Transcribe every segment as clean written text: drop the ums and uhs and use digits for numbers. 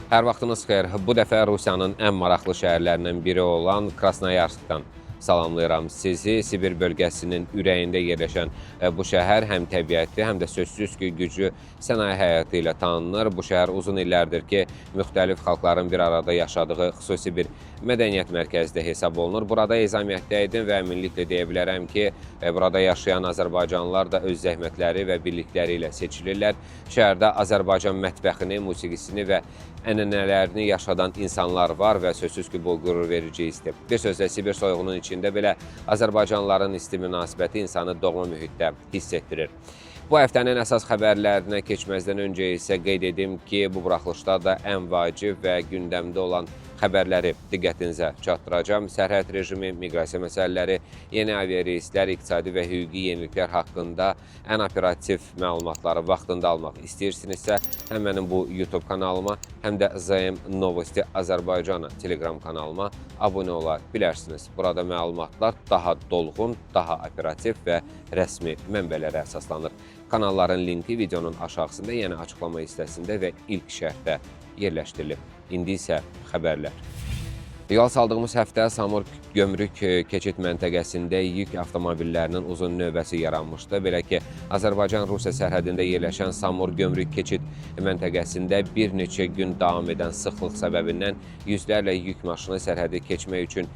Hər vaxtınız xeyir. Bu dəfə Rusiyanın ən maraqlı şəhərlərindən biri olan Krasnoyarskdan salamlayıram sizi. Sibir bölgəsinin ürəyində yerləşən bu şəhər həm təbiəti, həm də sözsüz ki, güclü sənaye həyatı ilə tanınır. Bu şəhər uzun illərdir ki, müxtəlif xalqların bir arada yaşadığı xüsusi bir mədəniyyət mərkəzi də hesab olunur. Burada ezamiyyətdə idin və əminliklə deyə bilərəm ki, burada yaşayan azərbaycanlılar da öz zəhmətləri və birlikləri ilə seçilirlər. Şəhərdə Azərbaycan mətbəxini, musiqisini və ənənələrini yaşadan insanlar var və sözsüz ki, bu qürur verici istir. Bir sözlə Sibir soyuğunun içində belə azərbaycanlıların isti münasibəti insanı doğma mühitdə hiss etdirir. Bu həftənin əsas xəbərlərinə keçməzdən öncə isə qeyd edim ki, bu buraxılışda da ən vacib və gündəmdə olan xəbərləri diqqətinizə çatdıracağım. Sərhəd rejimi, miqrasiya məsələləri, yeni aviareyslər, iqtisadi və hüquqi yeniliklər haqqında ən operativ məlumatları vaxtında almaq istəyirsinizsə, həm mənim bu YouTube kanalıma, həm də ZM Novosti Azərbaycana Telegram kanalıma abunə ola bilərsiniz. Burada məlumatlar daha dolğun, daha operativ və rəsmi mənbələrə əsaslanır. Kanalların linki videonun aşağısında, yəni açıqlama hissəsində və ilk şərhdə yerləşdirilib. İndi isə xəbərlər. Yol saldığımız həftə Samur gömrük keçid məntəqəsində yük avtomobillərinin uzun növbəsi yaranmışdı. Belə ki, Azərbaycan-Rusiya sərhədində yerləşən Samur gömrük keçid məntəqəsində bir neçə gün davam edən sıxlıq səbəbindən yüzlərlə yük maşını sərhədi keçmək üçün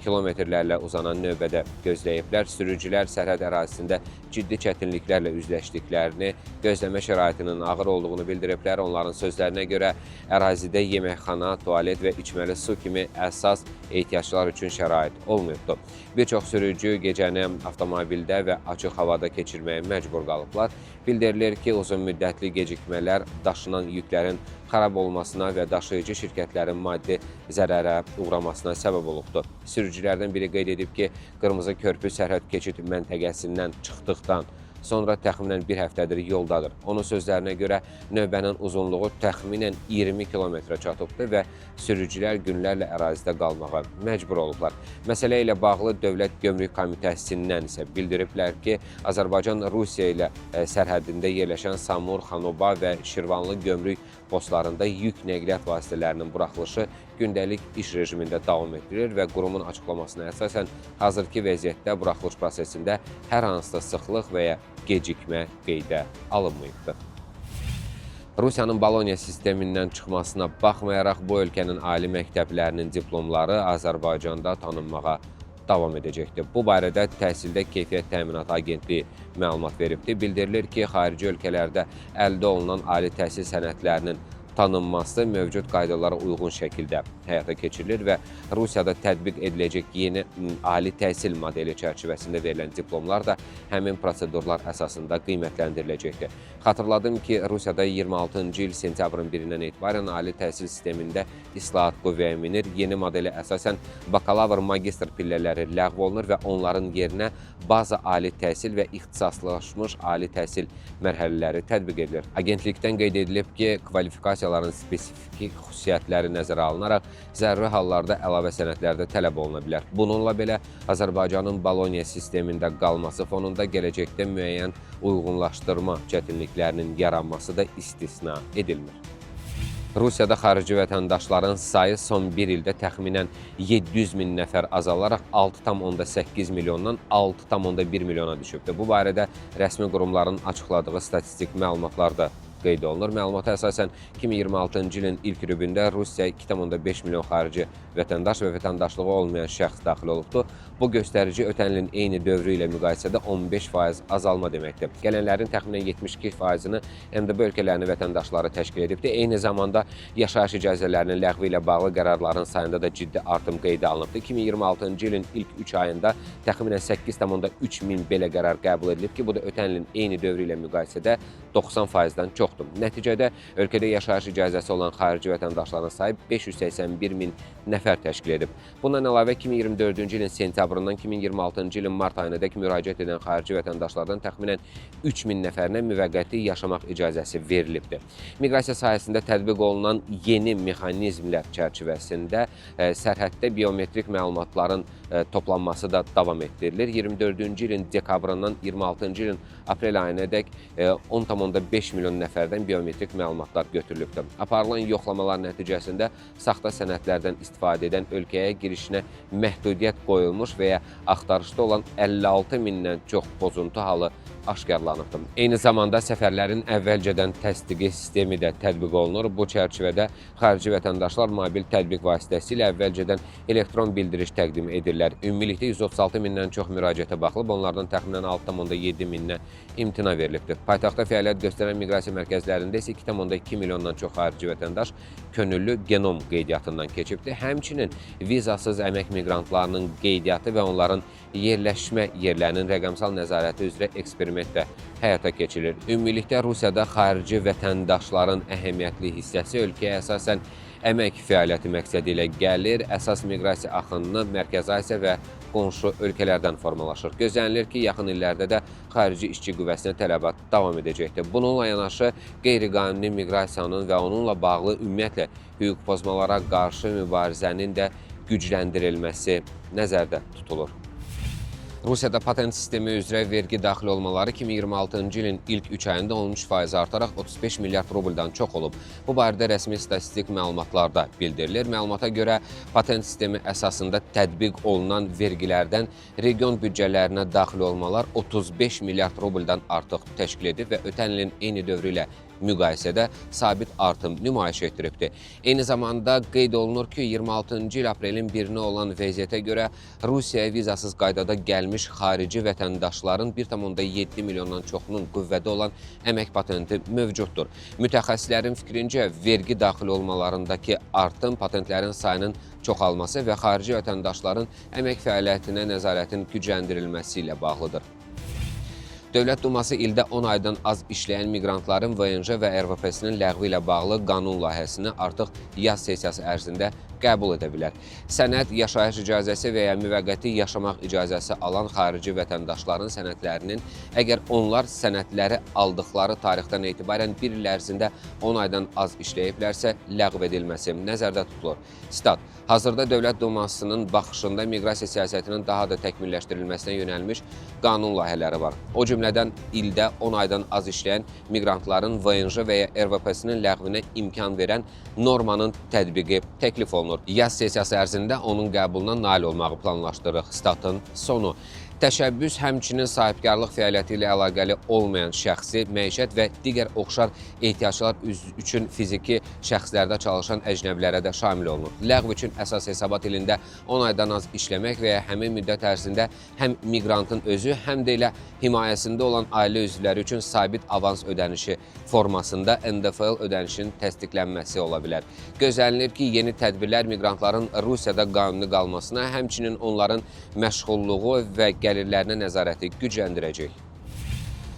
kilometrlərlə uzanan növbədə gözləyiblər. Sürücülər sərhəd ərazisində ciddi çətinliklərlə üzləşdiklərini, gözləmə şəraitinin ağır olduğunu bildiriblər. Onların sözlərinə görə ərazidə yeməkxana, tualet və içməli su kimi əsas ehtiyaclar üçün şərait olmayıbdır. Bir çox sürücü gecəni avtomobildə və açıq havada keçirməyə məcbur qalıblar. Bildirilir ki, uzun müddətli gecikmələr daşınan yüklərin xarab olmasına və daşıyıcı şirkətlərin maddi zərərə uğramasına səbəb olubdur. Sürücülərdən biri qeyd edib ki, Qırmızı Körpü sərhəd keçid məntəqəsindən çıxdıqdan sonra təxminən bir həftədir yoldadır. Onun sözlərinə görə növbənin uzunluğu təxminən 20 kilometrə çatıbdır və sürücülər günlərlə ərazidə qalmağa məcbur olublar. Məsələ ilə bağlı Dövlət Gömrük Komitəsindən isə bildiriblər ki, Azərbaycan-Rusiya ilə sərhədində yerləşən Samur, Xanoba və Şirvanlı gömrük postlarında yük nəqliyyat vasitələrinin buraxılışı gündəlik iş rejimində davam etdirilir və qurumun açıqlamasına əsasən hazırki vəziyyətdə buraxılış prosesində hər hansısa sıxlıq və ya gecikmə qeydə alınmayıbdır. Rusiyanın Boloniya sistemindən çıxmasına baxmayaraq bu ölkənin ali məktəblərinin diplomları Azərbaycanda tanınmağa davam edəcəkdir. Bu barədə Təhsildə Keyfiyyət Təminatı Agentliyi məlumat veribdir. Bildirilir ki, xarici ölkələrdə əldə olunan ali təhsil sənədlərinin tanınması mövcud qaydalara uyğun şəkildə həyata keçirilir və Rusiyada tətbiq ediləcək yeni ali təhsil modeli çərçivəsində verilən diplomlar da həmin prosedurlar əsasında qiymətləndiriləcəkdir. Xatırladım ki, Rusiyada 26-cı il sentyabrın 1-dən etibarən ali təhsil sistemində islahat qüvvəyə minir. Yeni modelə əsasən bakalavr, magistr pillələri ləğv olunur və onların yerinə baza ali təhsil və ixtisaslaşmış ali təhsil mərhələləri tətbiq edilir. Agentlikdən qeyd edilib ki, kvalifikasiyaların spesifik xüsusiyyətləri nəzərə alınaraq zəruri hallarda əlavə sənədlərdə tələb oluna bilər. Bununla belə Azərbaycanın Boloniya sistemində qalması fonunda gələcəkdə müəyyən uyğunlaşdırma çətinliklərinin yaranması da istisna edilmir. Rusiyada xarici vətəndaşların sayı son bir ildə təxminən 700 min nəfər azalaraq 6,8 milyondan 6,1 milyona düşübdür. Bu barədə rəsmi qurumların açıqladığı statistik məlumatlarda qeyd olunur. Məlumata əsasən 2026-cı ilin ilk rübündə Rusiya 2,5 milyon xarici vətəndaş və vətəndaşlığı olmayan şəxs daxil olubdur. Bu göstərici ötən ilin eyni dövrü ilə müqayisədə 15% azalma deməkdir. Gələnlərin təxminən 72%-ni MDB ölkələrinin vətəndaşları təşkil edibdir. Eyni zamanda yaşayış icazələrinin ləğvi ilə bağlı qərarların sayında da ciddi artım qeydə alınıbdır. 2026-cı ilin ilk 3 ayında təxminən 8,3 min belə qərar qəbul edilib ki, bu da ötən ilin eyni dövrü ilə müqayisədə 90%-dən çoxdur. Nəticədə ölkədə yaşayış icazəsi olan xarici vətəndaşların sayı 581 min nəfər təşkil edib. Bundan əlavə 2024-cü ilin sentyabrından 2026-cı ilin mart ayınadək müraciət edən xarici vətəndaşlardan təxminən 3 min nəfərinə müvəqqəti yaşamaq icazəsi verilibdir. Miqrasiya sahəsində tətbiq olunan yeni mexanizmlər çərçivəsində sərhəddə biometrik məlumatların toplanması da davam etdirilir. 24-cü ilin dekabrından 26-cı ilin aprel ayınadək 10,5 milyon nəfər nəfərdən biometrik məlumatlar götürülübdür. Aparılan yoxlamalar nəticəsində saxta sənədlərdən istifadə edən ölkəyə girişinə məhdudiyyət qoyulmuş və ya axtarışda olan 56 mindən çox pozuntu halı aşkarlanıbdır. Eyni zamanda səfərlərin əvvəlcədən təsdiqi sistemi də tətbiq olunur. Bu çərçivədə xarici vətəndaşlar mobil tətbiq vasitəsilə əvvəlcədən elektron bildiriş təqdim edirlər. Ümumilikdə 136 mindən çox müraciətə baxılıb, onlardan təxminən 6,7 mindən imtina verilibdir. Paytaxtda fəaliyyət göstərən miqrasiya mərkəzlərində isə 2,2 milyondan çox xarici vətəndaş könüllü genom qeydiyyatından keçibdir. Həmçinin vizasız əmək miqrantlarının qeydiyyatı və onların yerləşmə yerlərinin rəqəmsal nəzarəti üzrə eksperiment də həyata keçirilir. Ümumilikdə Rusiyada xarici vətəndaşların əhəmiyyətli hissəsi ölkəyə əsasən əmək fəaliyyəti məqsədi ilə gəlir. Əsas miqrasiya axınını Mərkəzi Asiya və qonşu ölkələrdən formalaşır. Gözlənilir ki, yaxın illərdə də xarici işçi qüvvəsinə tələbat davam edəcəkdir. Bununla yanaşı qeyri-qanuni miqrasiyanın və onunla bağlı ümumiyyətlə hüquq pozmalara qarşı mübarizənin də gücləndirilməsi nəzərdə tutulur. Rusiyada patent sistemi üzrə vergi daxil olmaları 2026-cı ilin ilk 3 ayında 13% artaraq 35 milyard rubldan çox olub. Bu barədə rəsmi statistik məlumatlarda bildirilir. Məlumata görə patent sistemi əsasında tətbiq olunan vergilərdən region büdcələrinə daxil olmalar 35 milyard rubldan artıq təşkil edib və ötən ilin eyni dövrü ilə müqayisədə sabit artım nümayiş etdiribdir. Eyni zamanda qeyd olunur ki, 26-cı il aprelin 1-nə olan vəziyyətə görə Rusiyaya vizasız qaydada gəlmiş xarici vətəndaşların 1,7 milyondan çoxunun qüvvədə olan əmək patenti mövcuddur. Mütəxəssislərin fikrincə, vergi daxil olmalarındakı artım patentlərin sayının çoxalması və xarici vətəndaşların əmək fəaliyyətinə nəzarətin gücləndirilməsi ilə bağlıdır. Dövlət Duması ildə 10 aydan az işləyən miqrantların VNJ və RVP-sinin ləğvi ilə bağlı qanun layihəsini artıq yaz sessiyası ərzində qəbul edə bilər. Sənəd, yaşayış icazəsi və ya müvəqqəti yaşamaq icazəsi alan xarici vətəndaşların sənədlərinin əgər onlar sənədləri aldıqları tarixdən etibarən bir il ərzində 10 aydan az işləyiblərsə ləğv edilməsi nəzərdə tutulur. Stat: Hazırda Dövlət Dumasının baxışında miqrasiya siyasətinin daha da təkmilləşdirilməsinə yönəlmiş qanun layihələri var. O cümlədən ildə 10 aydan az işləyən miqrantların VNJ və ya RVP-sinin ləğvinə imkan verən normanın tətbiqi təklif olunur. Yaz sessiyası ərzində onun qəbuluna nail olmağı planlaşdırırıq. Statın sonu. Təşəbbüs həmçinin sahibkarlıq fəaliyyəti ilə əlaqəli olmayan şəxsi, məişət və digər oxşar ehtiyaclar üçün fiziki şəxslərdə çalışan əcnəbilərə də şamil olunur. Ləğv üçün əsas hesabat ilində 10 aydan az işləmək və ya həmin müddət ərzində həm miqrantın özü, həm də elə himayəsində olan ailə üzvləri üçün sabit avans ödənişi formasında NDFL ödənişinin təsdiqlənməsi ola bilər. Gözlənilir ki, yeni tədbirlər miqrantların Rusiyada qanuni qalmasına, həmçinin onların məşğulluğu və gəlirlərinə nəzarəti gücləndirəcək.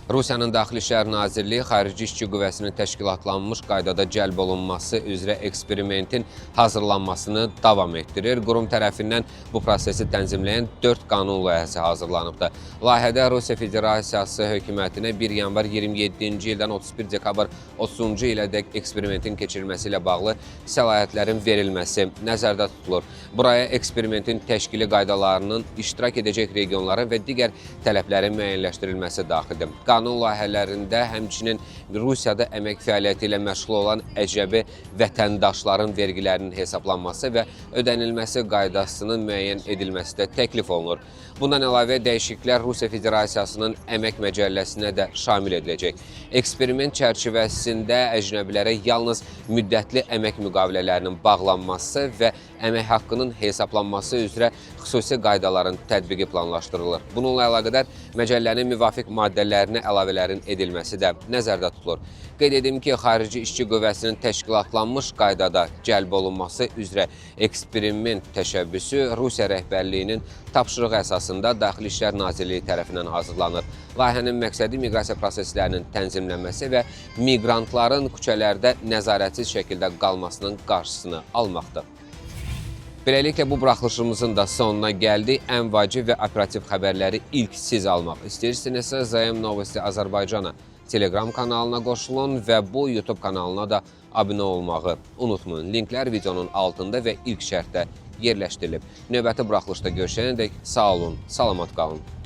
Rusiyanın Daxili İşlər Nazirliyi xarici işçi qüvvəsinin təşkilatlanmış qaydada cəlb olunması üzrə eksperimentin hazırlanmasını davam etdirir. Qurum tərəfindən bu prosesi tənzimləyən 4 qanun layihəsi hazırlanıbdır. Layihədə Rusiya Federasiyası hökumətinə 1 yanvar 27-ci ildən 31 dekabr 30-cu ilədək eksperimentin keçirilməsi ilə bağlı səlahiyyətlərin verilməsi nəzərdə tutulur. Buraya eksperimentin təşkili qaydalarının iştirak edəcək regionların və digər tələblərin müəyyənləşdirilməsi daxildir. Qanun layihələrində həmçinin Rusiyada əmək fəaliyyəti ilə məşğul olan əcnəbi vətəndaşların vergilərinin hesablanması və ödənilməsi qaydasının müəyyən edilməsi də təklif olunur. Bundan əlavə dəyişikliklər Rusiya Federasiyasının əmək məcəlləsinə də şamil ediləcək. Eksperiment çərçivəsində əcnəbilərə yalnız müddətli əmək müqavilələrinin bağlanması və əmək haqqının hesablanması üzrə xüsusi qaydaların tətbiqi planlaşdırılır. Bununla əlaqədar məcəllənin müvafiq maddələrinə əlavələrin edilməsi də nəzərdə tutulur. Qeyd edim ki, xarici işçi qüvvəsinin təşkilatlanmış qaydada cəlb olunması üzrə eksperiment təşəbbüsü Rusiya rəhbərliyinin tapşırığı əsasında Daxili İşlər Nazirliyi tərəfindən hazırlanır. Layihənin məqsədi miqrasiya proseslərinin tənzimlənməsi və miqrantların küçələrdə nəzarətsiz şəkildə qalmasının qarşısını almaqdır. Beləliklə, bu buraxılışımızın da sonuna gəldik. Ən vacib və operativ xəbərləri ilk siz almaq istəyirsinizsə, Zayem Novosti Azərbaycana Telegram kanalına qoşulun və bu YouTube kanalına da abunə olmağı unutmayın. Linklər videonun altında və ilk şərtdə yerləşdirilib. Növbəti buraxılışda görüşənədək sağ olun, salamat qalın.